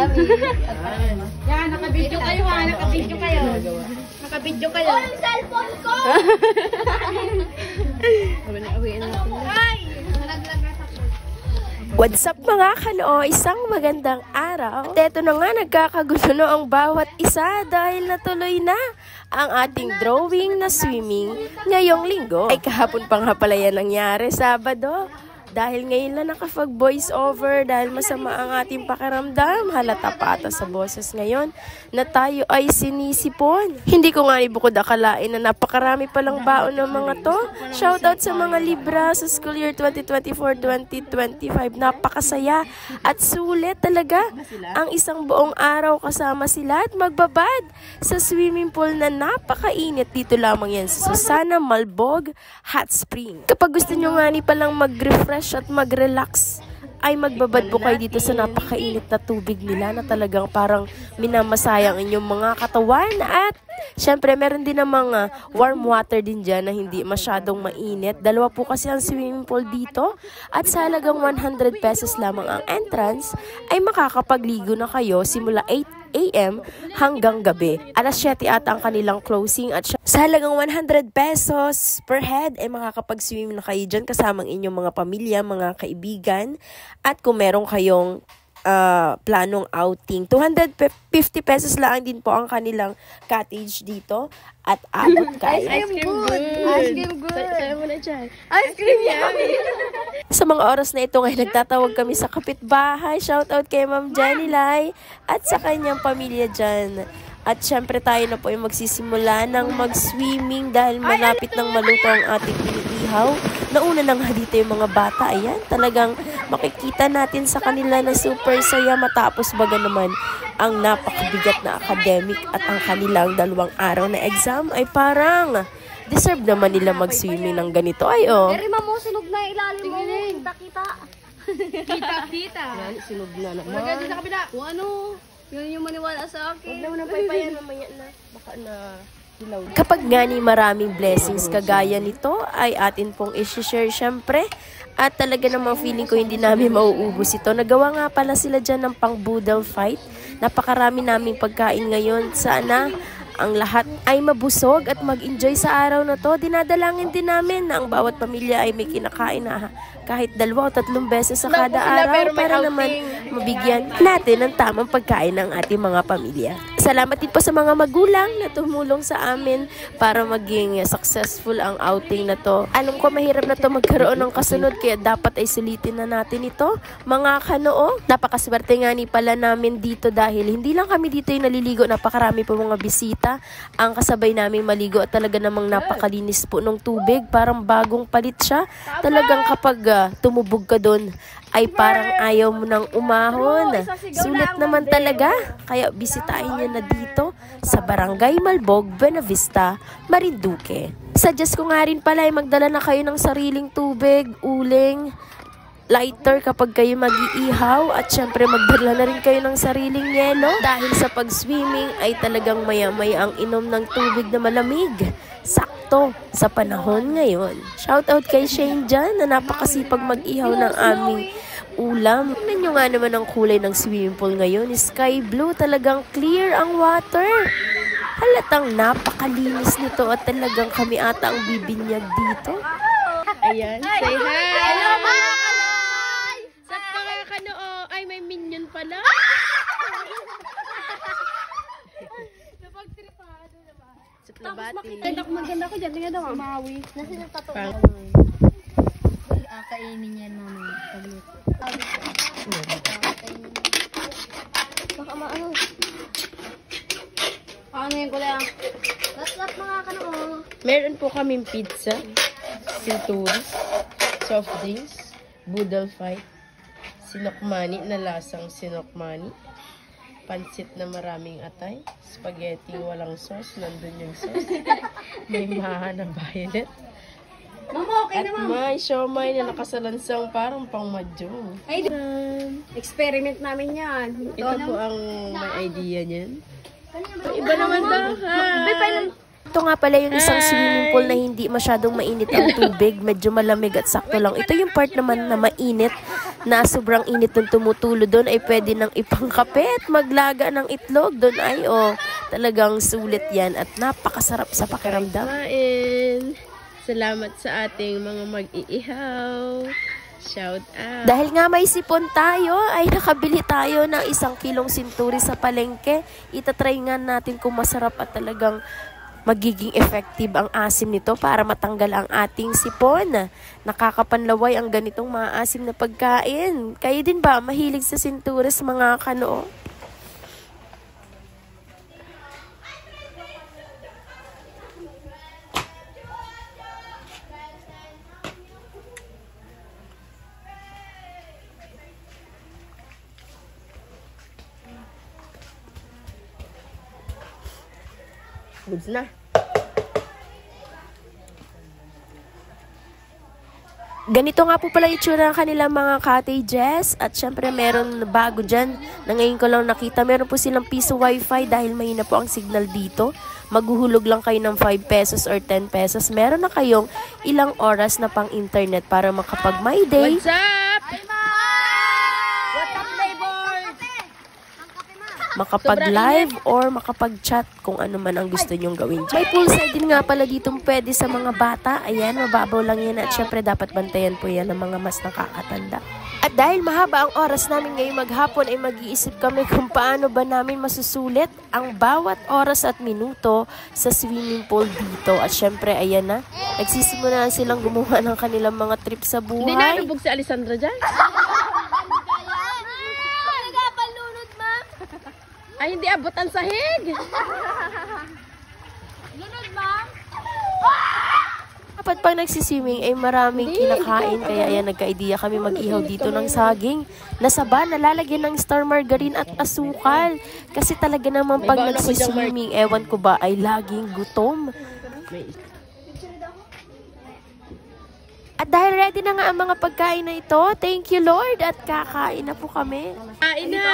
Yummy. Yan, nakabidyo kayo ha. Nakabidyo kayo. Nakabidyo kayo. Oh, yung cellphone ko! Ay! What's up mga kanoo? Isang magandang araw. At eto na nga, nagkakagulo na ang bawat isa dahil natuloy na ang ating drawing na swimming ngayong linggo. Ay kahapon pa nga pala yan nangyari, Sabado. Dahil ngayon lang nakapag-voice over dahil masama ang ating pakiramdam. Halata pa ata sa boses ngayon na tayo ay sinisipon. Hindi ko nga ibukod akalain na napakarami palang baon ng mga to. Shoutout sa mga Libra sa school year 2024-2025. Napakasaya at sulit talaga ang isang buong araw kasama sila at magbabad sa swimming pool na napakainit. Dito lamang yan sa Susana Malbog Hot Spring. Kapag gusto nyo nga ni palang mag-refresh at mag-relax, ay magbabad po kayo dito sa napakainit na tubig nila na talagang parang minamasayang inyong mga katawan. At syempre meron din namang warm water din dyan na hindi masyadong mainit. Dalawa po kasi ang swimming pool dito at sa halagang 100 pesos lamang ang entrance ay makakapagligo na kayo simula 8 AM hanggang gabi. Alas 7 ata ang kanilang closing at sa halagang 100 pesos per head ay makakapag-swim na kayo dyan kasamang inyong mga pamilya, mga kaibigan. At kung meron kayong planong outing, 250 pesos lang din po ang kanilang cottage dito at abot kayo. Ice cream good. Ice cream good. Sayo mo na dyan. Ice cream yummy. Sa mga oras na ito ngayon, nagtatawag kami sa kapitbahay. Shoutout kay Ma'am Jenny Lai at sa kanyang pamilya dyan. At syempre tayo na po ay magsisimula ng mag-swimming dahil malapit ng maluto ang ating iniihaw. Nauna na nga dito yung mga bata. Ayan, talagang makikita natin sa kanila na super saya matapos baga naman ang napakabigat na academic at ang kanilang 2 araw na exam ay parang deserve naman nila mag-swimming ng ganito. Ay, oh. Pero mo, sinog na ilalim mo. Kita-kita. Kita-kita. Yan, sinog na naman. Maganda sa kabila. Kung ano, yun yung maniwala sa akin. Huwag naman ang paypayan mamaya na. Baka na hilaw. Kapag nga ni maraming blessings kagaya nito, ay atin pong isi-share syempre. At talaga namang feeling ko hindi namin mauubos ito. Nagawa nga pala sila dyan ng pang-boodle fight. Napakarami naming pagkain ngayon. Sana ang lahat ay mabusog at mag-enjoy sa araw na to. Dinadalangin din namin na ang bawat pamilya ay may kinakain na kahit 2 o 3 beses sa kada araw para naman mabigyan natin ng tamang pagkain ng ating mga pamilya. Salamat din po sa mga magulang na tumulong sa amin para maging successful ang outing na to. Alam ko mahirap na to magkaroon ng kasunod kaya dapat ay sulitin na natin ito. Mga kanoo, napakaswerte nga ni pala namin dito dahil hindi lang kami dito yung naliligo, napakarami po mga bisita ang kasabay namin maligo at talaga namang napakalinis po ng tubig. Parang bagong palit siya. Talagang kapag tumubog ka doon ay parang ayaw mo nang umahon. Sulit naman talaga. Kaya bisitahin nyo na dito sa Barangay Malbog, Buenavista, Marinduque. Suggest ko nga rin pala ay magdala na kayo ng sariling tubig, uling, lighter kapag kayo mag-iihaw at syempre magdala na rin kayo ng sariling yelo dahil sa pag-swimming ay talagang maya-maya ang inom ng tubig na malamig. Sakto sa panahon ngayon. Shoutout kay Shane dyan na napakasipag mag-ihaw ng aming ulam. Tignan nyo nga naman ang kulay ng swimming pool ngayon. Sky blue, talagang clear ang water. Halatang napakalinis nito at talagang kami ata ang bibinyag dito. Ayan, say hi! Hello, bye! Sa mga kanoo, ay may minion pala. Maganda ko dyan. Tingnan daw, mawi. Nasa yung tato. Kainin yan namin. Baka maano. Paano yung kulay? Last mga kanoo. Meron po kaming pizza, sinturis, soft drinks, boodle fight, sinokmani na lasang sinokmani, pansit na maraming atay, spaghetti walang sauce, nandun yung sauce, may maha na violet, Mama, okay at na, ma'am. may siomay na nakasalansang parang pang madyo. Ay, experiment namin yan. Ito po ang may idea niyan. Iba naman daw ha. Ito nga pala yung isang swimming pool na hindi masyadong mainit ang tubig. Medyo malamig at sakto lang. Ito yung part naman na mainit na sobrang init ng tumutulo doon ay pwede nang ipangkape at maglaga ng itlog doon ay talagang sulit yan at napakasarap sa pakiramdam. Salamat sa ating mga mag-iihaw. Shout out. Dahil nga may sipon tayo, ay nakabili tayo ng 1 kilong sinturi sa palengke. Itatry nga natin kung masarap at talagang magiging effective ang asim nito para matanggal ang ating sipon. Nakakapanlaway ang ganitong maasim na pagkain. Kayo din ba mahilig sa sinturis mga kanoo? Goods na. Ganito nga po pala itsura ng kanilang mga cottages at syempre meron bago dyan na ngayon ko lang nakita. Meron po silang piso wifi dahil mahina po ang signal dito. Maghuhulog lang kayo ng 5 pesos or 10 pesos. Meron na kayong ilang oras na pang internet para makapag my day. What's up? What's up, neighbor? Makapag-live or makapag-chat kung ano man ang gusto nyong gawin. May poolside din nga pala dito pwede sa mga bata. Ayan, mababaw lang yan at syempre dapat bantayan po yan ng mga mas nakakatanda. At dahil mahaba ang oras namin ngayong maghapon ay mag-iisip kami kung paano ba namin masusulit ang bawat oras at minuto sa swimming pool dito. At syempre, ayan na, nagsisimula na silang gumawa ng kanilang mga trip sa buhay. Hindi nalubog si Alessandra dyan? Ay, hindi abot ang sahig. Lunod, ma'am. Dapat pag nagsiswimming ay maraming kinakain. Kaya yan, nagka-idea kami mag-ihaw dito ng saging. Nasaba, nalalagyan ng star margarine at asukal. Kasi talaga naman pag nagsiswimming, ewan ko ba, ay laging gutom. At dahil ready na nga ang mga pagkain na ito, thank you Lord at kakain na po kami. Kain na!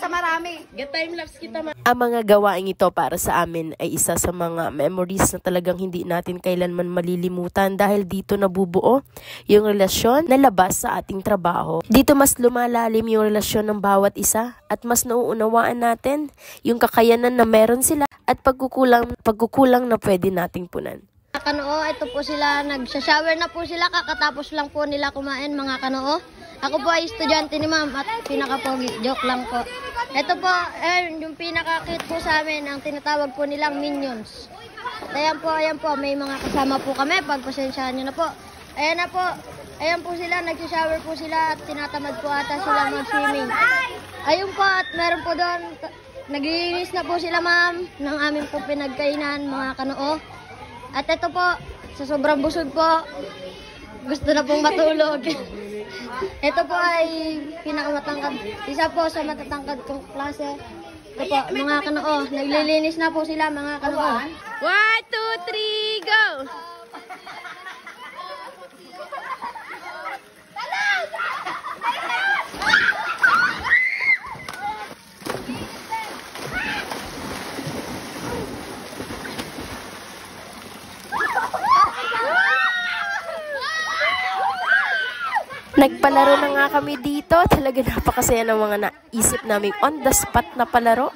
Sa marami. Get time lapse kita, ma. Ang mga gawaing ito para sa amin ay isa sa mga memories na talagang hindi natin kailanman malilimutan dahil dito nabubuo yung relasyon na labas sa ating trabaho. Dito mas lumalalim yung relasyon ng bawat isa at mas nauunawaan natin yung kakayanan na meron sila at pagkukulang na pwede nating punan. Kanoo, ito po sila, nagsha-shower na po sila, kakatapos lang po nila kumain mga kanoo. Ako po ay estudyante ni ma'am at pinaka-pogi, joke lang po. Ito po, yung pinaka-cute po sa amin, ang tinatawag po nilang minions. At ayan po, may mga kasama po kami, pagpasensyahan nyo na po. Ayan na po, ayan po sila, nagsha-shower po sila at tinatamad po ata sila mag-swimming. Ayun po, at meron po doon, naglilinis na po sila ma'am ng aming po pinagkainan mga kanoo. At ito po, sa sobrang busog po, gusto na pong matulog. Ito po ay pinakamatangkad. Isa po sa matatangkad kong klase. Ito po, mga kanoo, naglilinis na po sila mga kanoo. 1, 2, 3, go! Nagpalaro na nga kami dito. Talaga napakasaya ng mga naisip naming on the spot na palaro.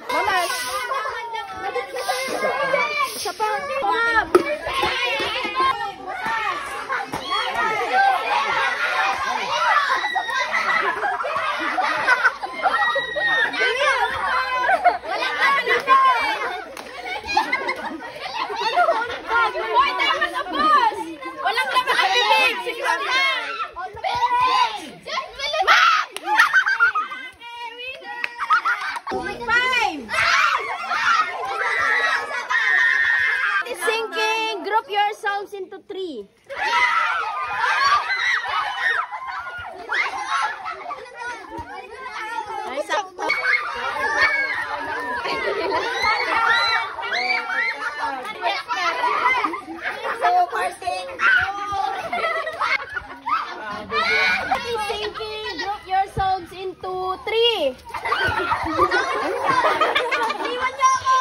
Sinking, group yourselves into 3. Ay, sakto. Sinking, group yourselves into 3. Iwan niyo ako!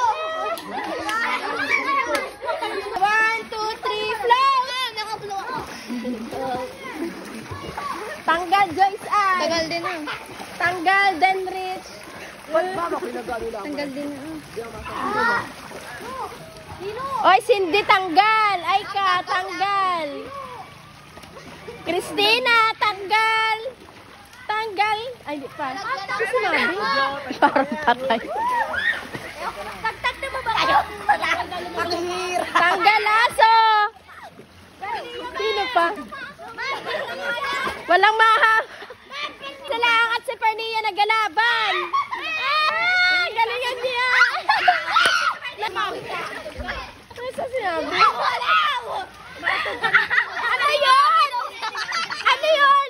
1, 2, 3, flow! Nakablo ako. Tanggal din ah. Tanggal, then rich. Tanggal din ah. Oy, Cindy, tanggal. Ay ka, tanggal. Christina, tanggal. Tanggal. Ay, di pa. Ano sinabi? Parang patay. Tanggal aso. Sino pa? Walang maha. Sila at si Pernia nagalaban. Ah, galingan niya. Ano sa sinabi? Ano yun? Ano yun?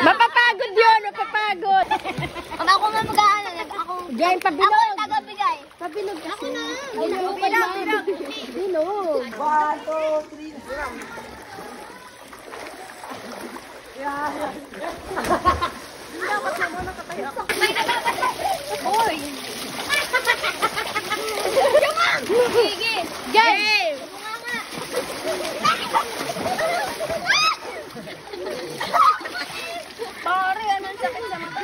Mapapagod yun, mapapagod. Ako nga mag-aaral. Ako. Game, pabilog. Ako ang tagabigay. Pabilog Ako na. Bilog. 1, 2, 3, Sige. Game. Pare, anong sakit sa mata?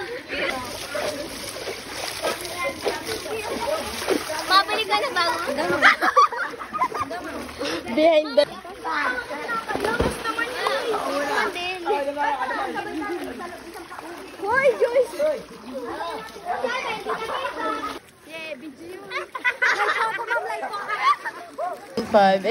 Mabili ka na bago? Behind the... Hoy, Joyce! Five.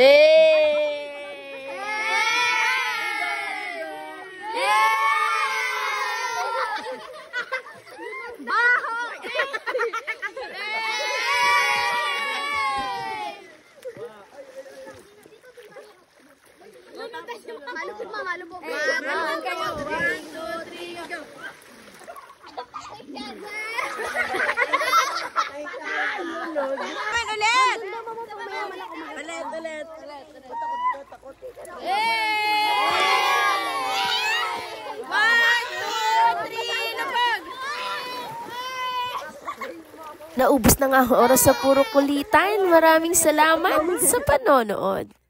Naubos na nga ang oras sa puro kulitan. Maraming salamat sa panonood.